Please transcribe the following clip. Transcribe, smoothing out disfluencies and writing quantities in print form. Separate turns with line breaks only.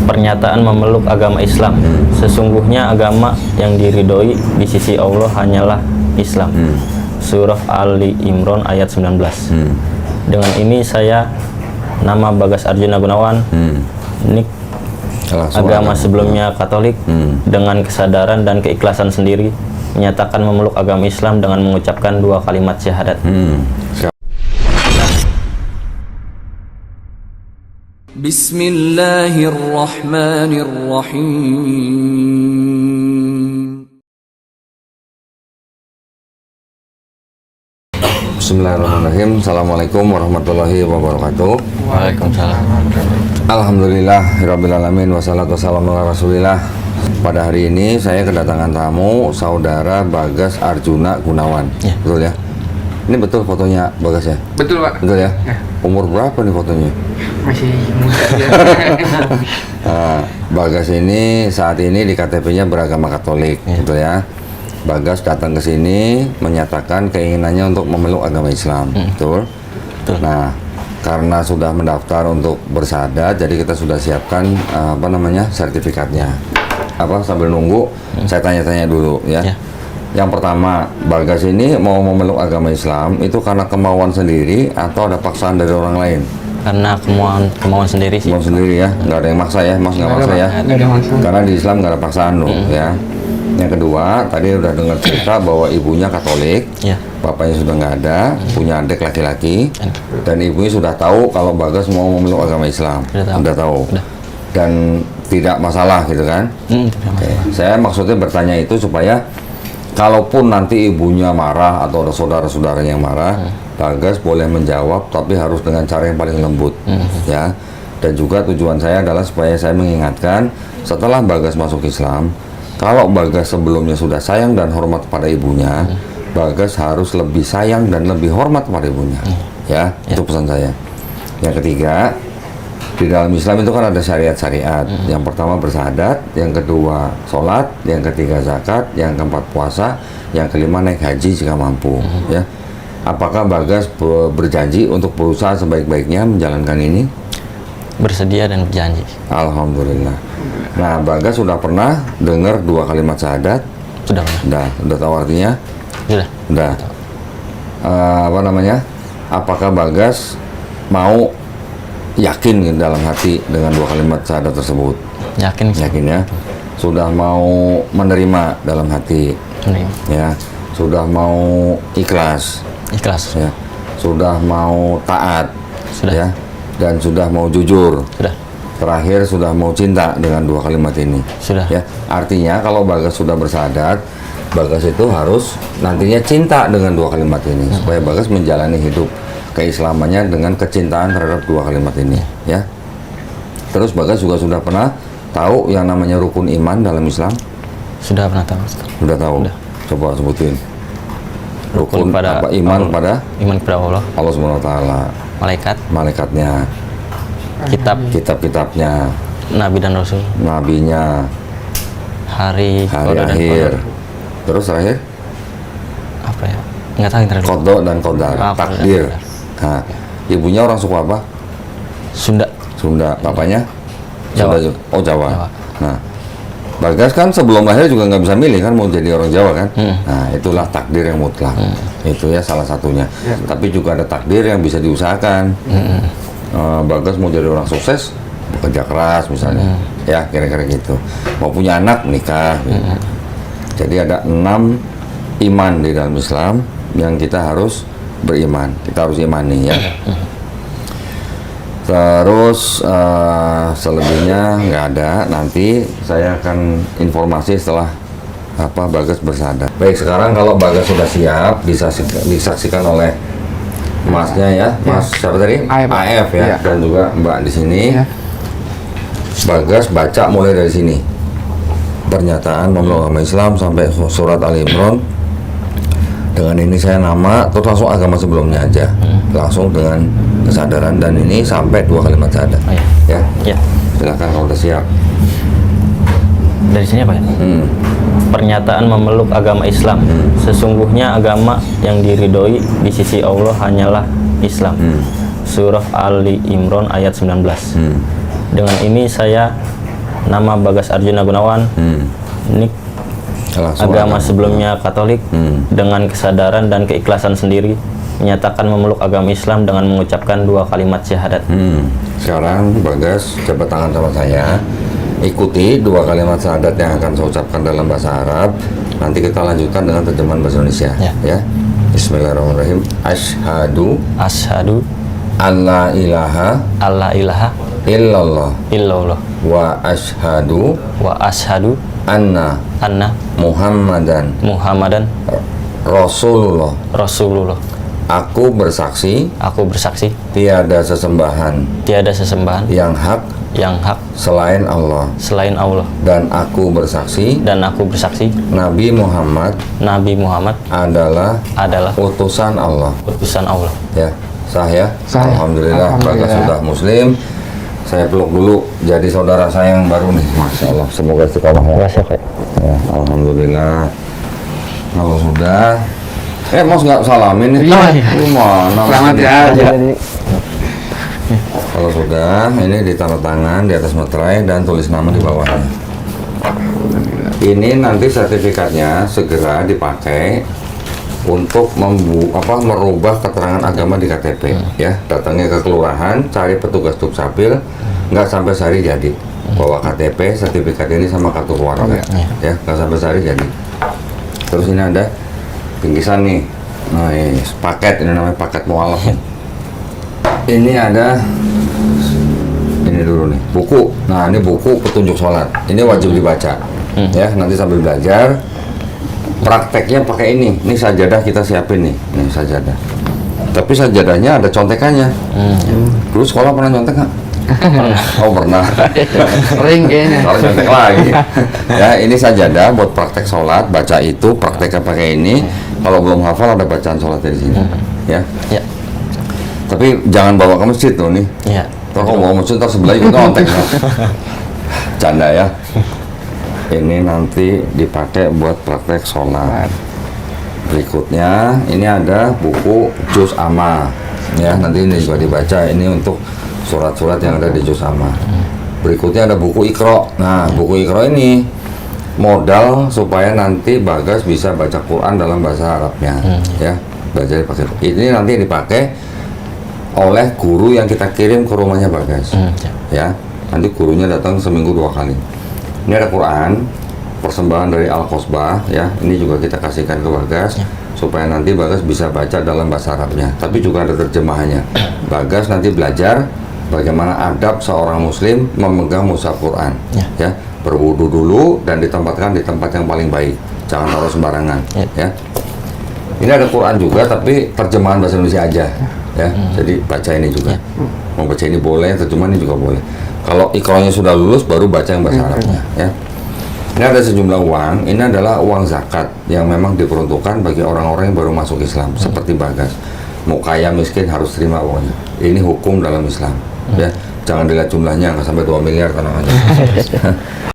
Pernyataan memeluk agama Islam. Sesungguhnya agama yang diridhoi di sisi Allah hanyalah Islam. Surah Ali Imran ayat 19. Dengan ini saya, nama Bagas Arjuna Gunawan, nik agama sebelumnya Katolik, dengan kesadaran dan keikhlasan sendiri menyatakan memeluk agama Islam dengan mengucapkan 2 kalimat syahadat.
Bismillahirrahmanirrahim.
Bismillahirrahmanirrahim. Assalamualaikum warahmatullahi wabarakatuh.
Waalaikumsalam.
Alhamdulillah rabbil alamin, wassalatu wassalamu ala rasulillah. Pada hari ini saya kedatangan tamu saudara Bagas Arjuna Gunawan.
Ya.
Betul ya? Ini betul fotonya Bagas ya?
Betul, Pak.
Betul ya?
Ya.
Umur berapa nih fotonya?
Masih muda ya.
Nah, Bagas ini saat ini di KTP-nya beragama Katolik, gitu ya. Bagas datang ke sini menyatakan keinginannya untuk memeluk agama Islam, betul? Nah, karena sudah mendaftar untuk bersahadat, jadi kita sudah siapkan sertifikatnya. Sambil nunggu, saya tanya-tanya dulu ya. Yang pertama, Bagas ini mau memeluk agama Islam itu karena kemauan sendiri atau ada paksaan dari orang lain?
Karena kemauan sendiri sih.
Kemauan sendiri ya, nggak ada yang maksa ya, Mas, nggak maksa ya?
Nggak ada maksa.
Karena di Islam nggak ada paksaan loh ya. Yang kedua, tadi udah dengar cerita bahwa ibunya Katolik, bapaknya sudah nggak ada, punya adik laki-laki, dan ibunya sudah tahu kalau Bagas mau memeluk agama Islam, sudah tahu. Dan tidak masalah gitu kan? Oke. Saya maksudnya bertanya itu supaya kalaupun nanti ibunya marah atau ada saudara-saudara yang marah, Bagas boleh menjawab, tapi harus dengan cara yang paling lembut, ya. Dan juga tujuan saya adalah supaya saya mengingatkan setelah Bagas masuk Islam, kalau Bagas sebelumnya sudah sayang dan hormat kepada ibunya, Bagas harus lebih sayang dan lebih hormat kepada ibunya, ya. Itu pesan saya. Yang ketiga, di dalam Islam itu kan ada syariat-syariat. Yang pertama bersahadat, yang kedua sholat, yang ketiga zakat, yang keempat puasa, yang kelima naik haji jika mampu, ya. Apakah Bagas berjanji untuk berusaha sebaik-baiknya menjalankan ini?
Bersedia dan berjanji.
Alhamdulillah. Nah, Bagas sudah pernah dengar 2 kalimat syahadat?
Sudah pernah.
Udah tahu artinya?
Sudah.
Apakah Bagas mau yakin dalam hati dengan 2 kalimat syahadat tersebut?
Yakin
ya. Sudah mau menerima dalam hati, ya. Sudah mau ikhlas, ya. Sudah mau taat, ya. Dan sudah mau jujur. Terakhir sudah mau cinta dengan 2 kalimat ini. Ya. Artinya kalau Bagas sudah bersahadat, Bagas itu harus nantinya cinta dengan 2 kalimat ini, supaya Bagas menjalani hidup keislamannya dengan kecintaan terhadap 2 kalimat ini, ya. Terus Bagas juga sudah pernah tahu yang namanya rukun iman dalam Islam?
Sudah pernah tahu.
Sudah tahu. Coba sebutin. Rukun
pada
apa? Iman pada?
Iman kepada Allah.
Allah Subhanahu wa taala. Malaikatnya. Kitab-kitabnya.
Nabi dan Rasul.
Nabinya.
Hari
akhir. Terus terakhir?
Apa ya? Nggak tahu yang terakhir.
Qada dan qadar, takdir. Nah, ibunya orang suku apa? Sunda. Bapaknya?
Jawa.
Jawa. Nah, Bagas kan sebelum lahir juga nggak bisa milih kan mau jadi orang Jawa kan? Nah, itulah takdir yang mutlak. Itu ya salah satunya. Tapi juga ada takdir yang bisa diusahakan. Bagas mau jadi orang sukses, bekerja keras misalnya. Ya, kira-kira gitu. Mau punya anak, nikah. Gitu. Jadi ada 6 iman di dalam Islam yang kita harus beriman, kita harus imani ya. Terus selebihnya nggak ada, nanti saya akan informasi setelah Bagas bersahadat. Baik, sekarang kalau Bagas sudah siap, disaksikan oleh Masnya ya, Mas siapa tadi? AF ya, dan juga Mbak di sini. Bagas baca mulai dari sini. Pernyataan memeluk agama Islam sampai surat Ali Imran. Dengan ini saya nama, terus langsung agama sebelumnya aja, langsung dengan kesadaran, dan ini sampai 2 kalimat syahadat. Ya. Silakan kalau udah siap.
Dari sini apa ya? Pernyataan memeluk agama Islam. Sesungguhnya agama yang diridhoi di sisi Allah hanyalah Islam. Surah Ali Imran ayat 19. Dengan ini saya, Nama Bagas Arjuna Gunawan. Ini
Langsung
agama sebelumnya Katolik. Dengan kesadaran dan keikhlasan sendiri menyatakan memeluk agama Islam dengan mengucapkan 2 kalimat syahadat.
Sekarang Bagas coba tangan sama saya, ikuti 2 kalimat syahadat yang akan saya ucapkan dalam bahasa Arab. Nanti kita lanjutkan dengan terjemahan bahasa Indonesia. Ya. Bismillahirrahmanirrahim. Asyhadu alla ilaha illallah wa asyhadu anna Muhammadan Rasulullah. Aku bersaksi tiada sesembahan yang hak selain Allah, dan aku bersaksi Nabi Muhammad adalah utusan Allah. Ya, sah ya?
Sah.
Alhamdulillah, Bagas sudah muslim. Saya peluk dulu jadi saudara saya yang baru nih. Masya Allah, semoga istiqomah ya. Ya, alhamdulillah. Kalau sudah, Mas nggak salamin nih? Gimana?
Selamat ya.
Kalau sudah, ini ditanda tangan di atas materai dan tulis nama di bawahnya. Ini nanti sertifikatnya segera dipakai untuk merubah keterangan agama di KTP. Ya, datangnya ke kelurahan, cari petugas Dukcapil, nggak sampai sehari jadi. Bawa KTP, sertifikat ini sama kartu keluarga. Ya, nggak sampai sehari jadi. Terus ini ada bingkisan nih. Nah, ini paket, ini namanya paket mualaf. Ini ada ini dulu nih, buku. Nah, ini buku petunjuk sholat. Ini wajib dibaca. Ya, nanti sambil belajar. Prakteknya pakai ini. Ini sajadah kita siapin nih. Ini sajadah. Tapi sajadahnya ada contekannya. Dulu sekolah pernah nyontek nggak? Oh, pernah.
Sering kayaknya.
Kalau nyontek lagi. Ya, ini sajadah buat praktek sholat. Baca itu, prakteknya pakai ini. Kalau belum hafal ada bacaan sholatnya di sini. Ya. Tapi jangan bawa ke masjid tuh nih. Kalau bawa masjid ntar sebelah itu nyontek. Canda ya. Ini nanti dipakai buat praktek sholat. Berikutnya ini ada buku Juz Amma. Ya, nanti ini juga dibaca. Ini untuk surat-surat yang ada di Juz Amma. Berikutnya ada buku Iqra. Nah, buku Iqra ini modal supaya nanti Bagas bisa baca Quran dalam bahasa Arabnya. Ya, belajar pakai. Ini nanti dipakai oleh guru yang kita kirim ke rumahnya Bagas. Ya, nanti gurunya datang seminggu 2 kali. Ini ada Quran, persembahan dari Al-Qasbah, ya. Ini juga kita kasihkan ke Bagas supaya nanti Bagas bisa baca dalam bahasa Arabnya. Tapi juga ada terjemahannya. Bagas nanti belajar bagaimana adab seorang Muslim memegang mushaf Quran, ya. Berwudu dulu dan ditempatkan di tempat yang paling baik. Jangan taruh sembarangan, ya. Ini ada Quran juga, tapi terjemahan bahasa Indonesia aja, ya. Jadi baca ini juga. Mau baca ini boleh, terjemahan ini juga boleh. Kalau Iqra'nya sudah lulus, baru baca yang bahasa Arabnya, ya. Ini ada sejumlah uang. Ini adalah uang zakat yang memang diperuntukkan bagi orang-orang yang baru masuk Islam, seperti Bagas. Mau kaya miskin harus terima uangnya. Ini hukum dalam Islam, ya. Jangan dilihat jumlahnya, nggak sampai 2 miliar tenang aja.